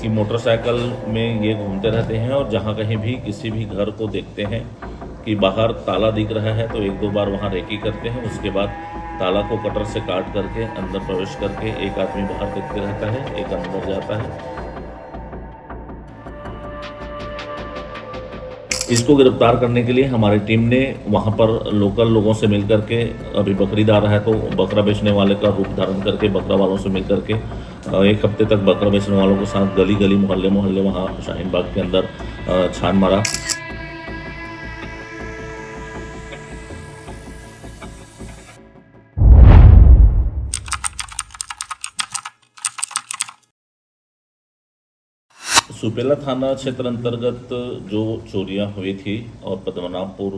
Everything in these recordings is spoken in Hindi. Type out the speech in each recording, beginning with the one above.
कि मोटरसाइकिल में ये घूमते रहते हैं और जहाँ कहीं भी किसी भी घर को देखते हैं कि बाहर ताला दिख रहा है तो एक दो बार वहाँ रेकी करते हैं। उसके बाद ताला को कटर से काट करके अंदर प्रवेश करके एक आदमी बाहर देखते रहता है, एक अंदर जाता है। इसको गिरफ्तार करने के लिए हमारी टीम ने वहाँ पर लोकल लोगों से मिल करके, अभी बकरीद आ रहा है तो बकरा बेचने वाले का रूप धारण करके बकरा वालों से मिल करके एक हफ्ते तक बकरा बेचने वालों के साथ गली गली मोहल्ले मोहल्ले वहाँ शाहीन बाग के अंदर छान मारा। सुपेला थाना क्षेत्र अंतर्गत जो चोरियां हुई थी और पद्मनाभपुर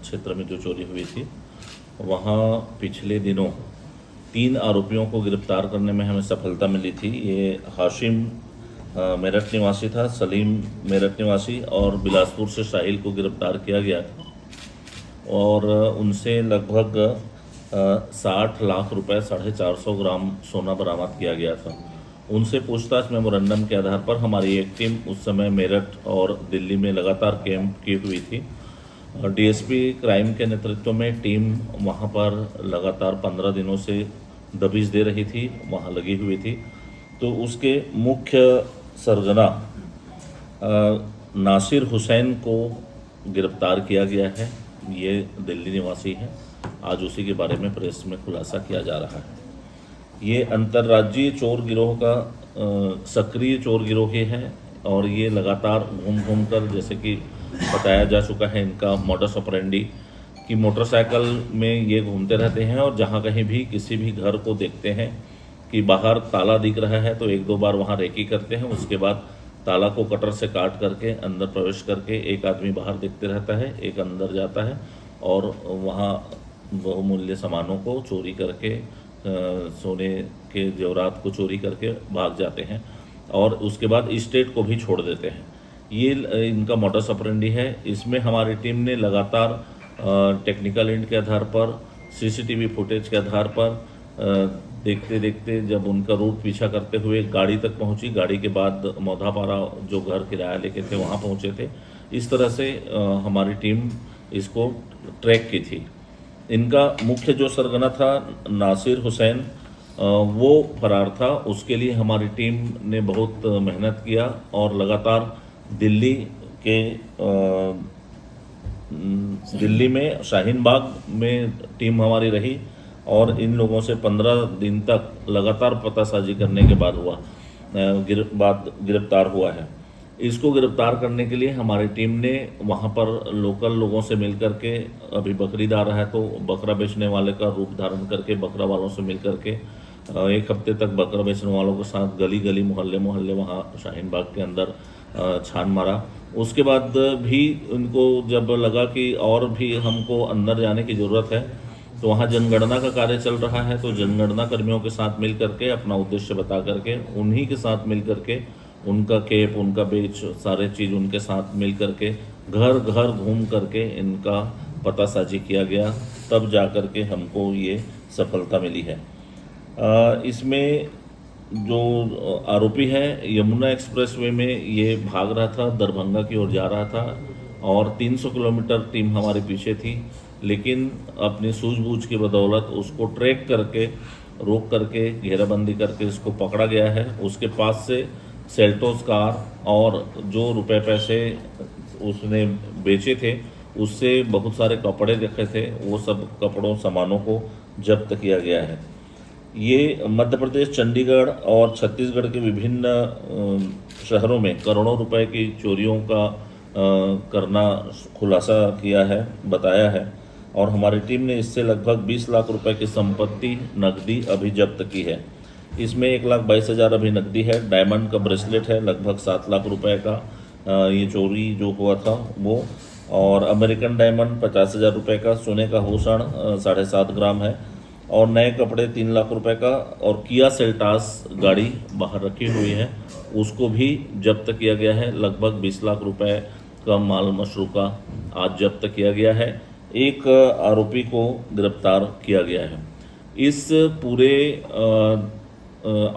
क्षेत्र में जो चोरी हुई थी, वहाँ पिछले दिनों 3 आरोपियों को गिरफ्तार करने में हमें सफलता मिली थी। ये हाशिम मेरठ निवासी था, सलीम मेरठ निवासी और बिलासपुर से साहिल को गिरफ्तार किया गया था और उनसे लगभग 60 लाख रुपए 450 ग्राम सोना बरामद किया गया था। उनसे पूछताछ मेमोरेंडम के आधार पर हमारी एक टीम उस समय मेरठ और दिल्ली में लगातार कैंप की हुई थी। डीएसपी क्राइम के नेतृत्व में टीम वहां पर लगातार 15 दिनों से दबिश दे रही थी, वहां लगी हुई थी। तो उसके मुख्य सरगना नासिर हुसैन को गिरफ्तार किया गया है। ये दिल्ली निवासी है। आज उसी के बारे में प्रेस में खुलासा किया जा रहा है। ये अंतर्राज्यीय चोर गिरोह का सक्रिय चोर गिरोह ही है और ये लगातार घूम घूम कर, जैसे कि बताया जा चुका है इनका मॉडस ऑपरेंडी, कि मोटरसाइकिल में ये घूमते रहते हैं और जहाँ कहीं भी किसी भी घर को देखते हैं कि बाहर ताला दिख रहा है तो एक दो बार वहाँ रेकी करते हैं। उसके बाद ताला को कटर से काट करके अंदर प्रवेश करके एक आदमी बाहर देखते रहता है, एक अंदर जाता है और वहाँ बहुमूल्य सामानों को चोरी करके, सोने के जेवरात को चोरी करके भाग जाते हैं और उसके बाद स्टेट को भी छोड़ देते हैं। ये इनका मॉडस ऑपरेंडी है। इसमें हमारी टीम ने लगातार टेक्निकल एंड के आधार पर, सीसीटीवी फुटेज के आधार पर देखते देखते जब उनका रूट पीछा करते हुए गाड़ी तक पहुंची, गाड़ी के बाद मौधापारा जो घर किराया लेके थे वहां पहुंचे थे। इस तरह से हमारी टीम इसको ट्रैक की थी। इनका मुख्य जो सरगना था नासिर हुसैन, वो फरार था। उसके लिए हमारी टीम ने बहुत मेहनत किया और लगातार दिल्ली में शाहीन बाग में टीम हमारी रही और इन लोगों से 15 दिन तक लगातार पतासाजी करने के बाद गिरफ्तार हुआ है। इसको गिरफ्तार करने के लिए हमारी टीम ने वहाँ पर लोकल लोगों से मिल करके, अभी बकरीद आ रहा है तो बकरा बेचने वाले का रूप धारण करके बकरा वालों से मिल करके एक हफ्ते तक बकरा बेचने वालों के साथ गली गली मोहल्ले मोहल्ले वहाँ शाहीन बाग के अंदर छान मारा। उसके बाद भी उनको जब लगा कि और भी हमको अंदर जाने की ज़रूरत है तो वहाँ जनगणना का कार्य चल रहा है, तो जनगणना कर्मियों के साथ मिल करके, अपना उद्देश्य बता करके, उन्हीं के साथ मिल करके, उनका केप, उनका बेच, सारे चीज़ उनके साथ मिल करके घर घर घूम करके इनका पतासाजी किया गया, तब जा कर के हमको ये सफलता मिली है। इसमें जो आरोपी है यमुना एक्सप्रेसवे में ये भाग रहा था, दरभंगा की ओर जा रहा था और 300 किलोमीटर टीम हमारे पीछे थी, लेकिन अपनी सूझबूझ की बदौलत उसको ट्रैक करके, रोक करके, घेराबंदी करके इसको पकड़ा गया है। उसके पास से सेल्टोस कार और जो रुपए पैसे उसने बेचे थे उससे बहुत सारे कपड़े रखे थे, वो सब कपड़ों सामानों को जब्त किया गया है। ये मध्य प्रदेश, चंडीगढ़ और छत्तीसगढ़ के विभिन्न शहरों में करोड़ों रुपए की चोरियों का करना खुलासा किया है, बताया है और हमारी टीम ने इससे लगभग 20 लाख रुपए की संपत्ति, नकदी अभी जब्त की है। इसमें 1,22,000 अभी नकदी है, डायमंड का ब्रेसलेट है लगभग 7 लाख रुपए का, ये चोरी जो हुआ था वो, और अमेरिकन डायमंड 50,000 रुपये का, सोने का भूषण 7.5 ग्राम है और नए कपड़े 3 लाख रुपए का, और किया सेल्टास गाड़ी बाहर रखी हुई है उसको भी जब्त किया गया है। लगभग 20 लाख रुपए का माल मशरूका आज जब्त किया गया है। एक आरोपी को गिरफ्तार किया गया है। इस पूरे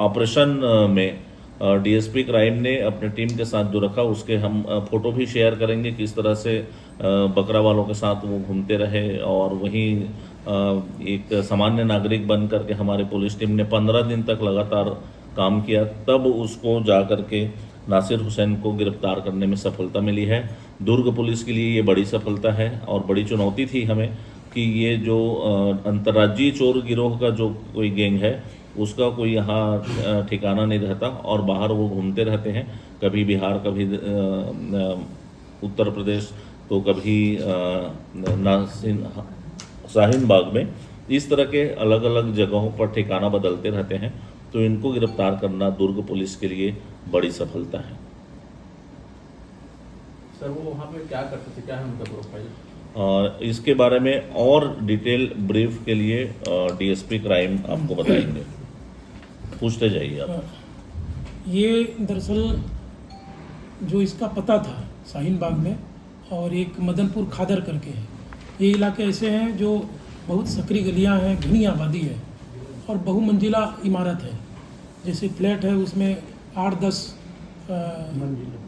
ऑपरेशन में डीएसपी क्राइम ने अपने टीम के साथ जो रखा उसके हम फोटो भी शेयर करेंगे, किस तरह से बकरा वालों के साथ वो घूमते रहे। और वहीं एक सामान्य नागरिक बन करके हमारे पुलिस टीम ने 15 दिन तक लगातार काम किया, तब उसको जा करके नासिर हुसैन को गिरफ्तार करने में सफलता मिली है। दुर्ग पुलिस के लिए ये बड़ी सफलता है और बड़ी चुनौती थी हमें कि ये जो अंतर्राज्यीय चोर गिरोह का जो कोई गैंग है उसका कोई यहाँ ठिकाना नहीं रहता और बाहर वो घूमते रहते हैं, कभी बिहार, कभी उत्तर प्रदेश, तो कभी शाहीन बाग में, इस तरह के अलग अलग जगहों पर ठिकाना बदलते रहते हैं। तो इनको गिरफ्तार करना दुर्ग पुलिस के लिए बड़ी सफलता है। सर वो वहाँ पे क्या करते थे, क्या है उनका प्रोफाइल? इसके बारे में और डिटेल ब्रीफ के लिए डीएसपी क्राइम आपको बताएंगे, पूछते जाइए आप। ये दरअसल जो इसका पता था शाहीन बाग में, और एक मदनपुर खादर करके है। ये इलाके ऐसे हैं जो बहुत सकरी गलियां हैं, घनी आबादी है और बहुमंजिला इमारत है। जैसे फ्लैट है उसमें 8-10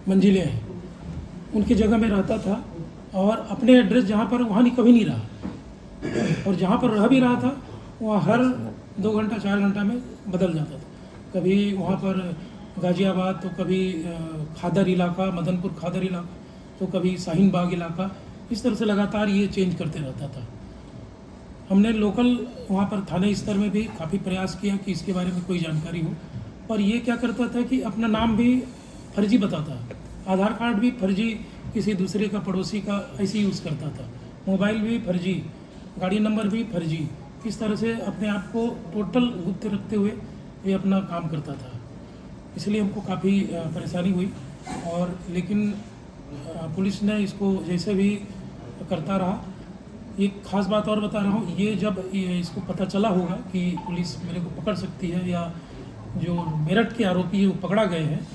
मंजिलें हैं। उनकी जगह में रहता था और अपने एड्रेस जहाँ पर वहाँ नहीं कभी नहीं रहा, और जहाँ पर रह भी रहा था वहाँ हर 2 घंटा 4 घंटा में बदल जाता था। कभी वहाँ पर गाजियाबाद, तो कभी खादर इलाका, मदनपुर खादर इलाका, तो कभी शाहीन बाग इलाका, इस तरह से लगातार ये चेंज करते रहता था। हमने लोकल वहाँ पर थाने स्तर में भी काफ़ी प्रयास किया कि इसके बारे में कोई जानकारी हो, पर ये क्या करता था कि अपना नाम भी फर्जी बताता, आधार कार्ड भी फर्जी, किसी दूसरे का पड़ोसी का ऐसे यूज़ करता था, मोबाइल भी फर्जी, गाड़ी नंबर भी फर्जी, इस तरह से अपने आप को टोटल गुप्त रखते हुए ये अपना काम करता था। इसलिए हमको काफ़ी परेशानी हुई, और लेकिन पुलिस ने इसको जैसे भी करता रहा। एक ख़ास बात और बता रहा हूँ, ये जब इसको पता चला होगा कि पुलिस मेरे को पकड़ सकती है या जो मेरठ के आरोपी है वो पकड़ा गए हैं,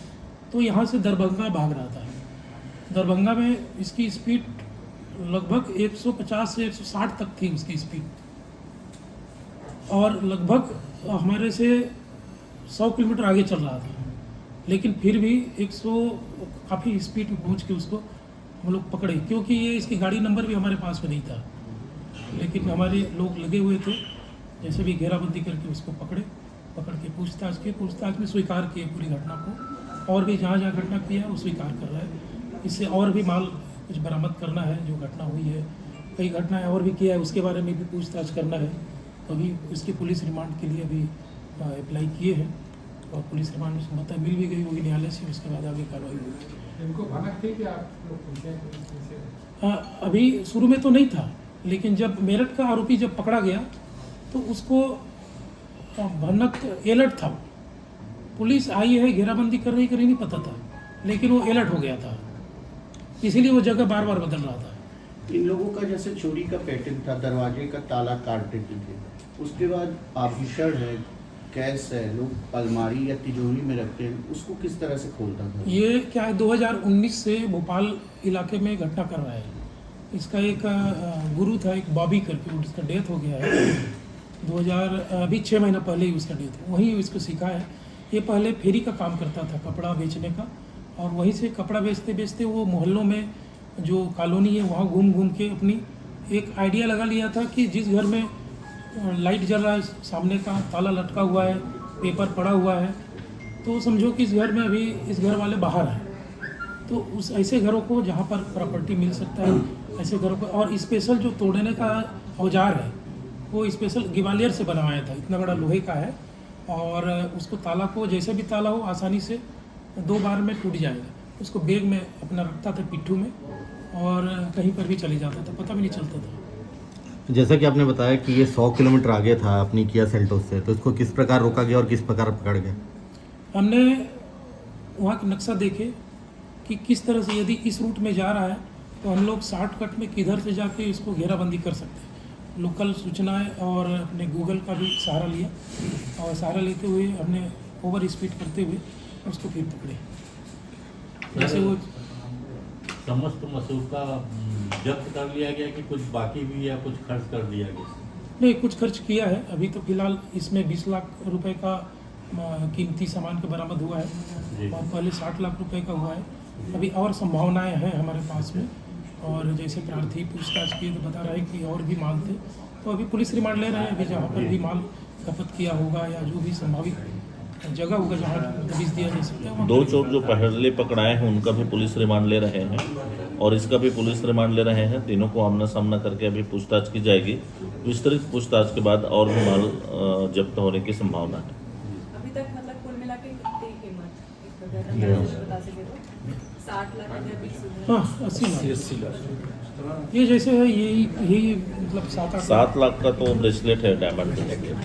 तो यहाँ से दरभंगा भाग रहा था। दरभंगा में इसकी स्पीड लगभग 150 से 160 तक थी उसकी स्पीड, और लगभग हमारे से 100 किलोमीटर आगे चल रहा था, लेकिन फिर भी 100 काफ़ी स्पीड में पहुँच के उसको हम लोग पकड़े, क्योंकि ये इसकी गाड़ी नंबर भी हमारे पास में नहीं था। लेकिन हमारे लोग लगे हुए थे, जैसे भी घेराबंदी करके उसको पकड़ के पूछताछ में स्वीकार किए पूरी घटना को, और भी जहाँ जहाँ घटना किया है वो स्वीकार कर रहा है। इससे और भी माल कुछ बरामद करना है, जो घटना हुई है, कई घटनाएं और भी किया है, उसके बारे में भी पूछताछ करना है। तो अभी इसके पुलिस रिमांड के लिए अभी अप्लाई किए हैं, और पुलिस रिमांड मतलब मिल भी गई होगी न्यायालय से, उसके बाद आगे कार्रवाई होगी। इनको भनक थी कि आप लोग? अभी शुरू में तो नहीं था, लेकिन जब मेरठ का आरोपी जब पकड़ा गया तो उसको भनक अलर्ट था। पुलिस आई है, घेराबंदी कर रही नहीं पता था, लेकिन वो अलर्ट हो गया था, इसीलिए वो जगह बार बार बदल रहा था। इन लोगों का जैसे चोरी का पैटर्न था, दरवाजे का ताला काट देते थे, उसके बाद आभूषण है, कैश है, लोग अलमारी या तिजोरी में रखते हैं, उसको किस तरह से खोलता था? ये क्या है, 2019 से भोपाल इलाके में घटना कर रहा है। इसका एक गुरु था, एक बॉबी करके, उसका डेथ हो गया है अभी 6 महीना पहले ही उसका डेथ, वहीं इसको सीखा है। ये पहले फेरी का काम करता था, कपड़ा बेचने का, और वहीं से कपड़ा बेचते बेचते वो मोहल्लों में जो कॉलोनी है वहाँ घूम घूम के अपनी एक आइडिया लगा लिया था कि जिस घर में लाइट जल रहा है, सामने का ताला लटका हुआ है, पेपर पड़ा हुआ है, तो समझो कि इस घर में अभी इस घर वाले बाहर हैं, तो उस ऐसे घरों को जहाँ पर प्रॉपर्टी मिल सकता है, ऐसे घरों को। और स्पेशल जो तोड़ने का औजार है वो स्पेशल ग्वालियर से बनवाया था, इतना बड़ा लोहे का है, और उसको ताला को जैसे भी ताला हो आसानी से 2 बार में टूट जाएगा। उसको बैग में अपना रखता था, पिट्ठू में, और कहीं पर भी चले जाता था, पता भी नहीं चलता था। जैसा कि आपने बताया कि ये 100 किलोमीटर आगे था अपनी किया सेल्टोस से, तो इसको किस प्रकार रोका गया और किस प्रकार पकड़ गया? हमने वहाँ का नक्शा देखे कि किस तरह से यदि इस रूट में जा रहा है तो हम लोग शॉर्टकट में किधर से जाके इसको घेराबंदी कर सकते हैं। लोकल सूचनाएं और अपने गूगल का भी सहारा लिया, और सहारा लेते हुए हमने ओवर स्पीड करते हुए उसको फिर पकड़े। जैसे वो समस्त मसूका जब्त कर लिया गया कि कुछ बाकी भी या कुछ खर्च कर दिया गया? नहीं, कुछ खर्च किया है। अभी तो फिलहाल इसमें 20 लाख रुपए का कीमती सामान का बरामद हुआ जी। है और पहले 60 लाख रुपए का हुआ है। अभी और संभावनाएं हैं हमारे पास में, और जैसे प्रार्थी पूछताछ की तो बता रहे हैं कि और भी माल थे, तो अभी पुलिस रिमांड ले रहे हैं। अभी जहाँ पर भी माल खपत किया होगा या जो भी संभावित जगह होगा जहाँ दबिश दिया जा सकता है वहाँ दो चोर जो पहले पकड़ाए हैं उनका भी पुलिस रिमांड ले रहे हैं और इसका भी पुलिस रिमांड ले रहे हैं। तीनों को आमना सामना करके अभी पूछताछ की जाएगी। विस्तृत पूछताछ के बाद और भी माल जब्त होने की संभावना है। अभी तक मतलब कुल मिला के कितनी कीमत अगर अंदाजा बता सके तो 60 लाख या 20 लाख? हाँ 80 लाख। ये जैसे है यही मतलब 7-8 7 लाख का तो ब्रेसलेट है डायमंड ब्रेसलेट।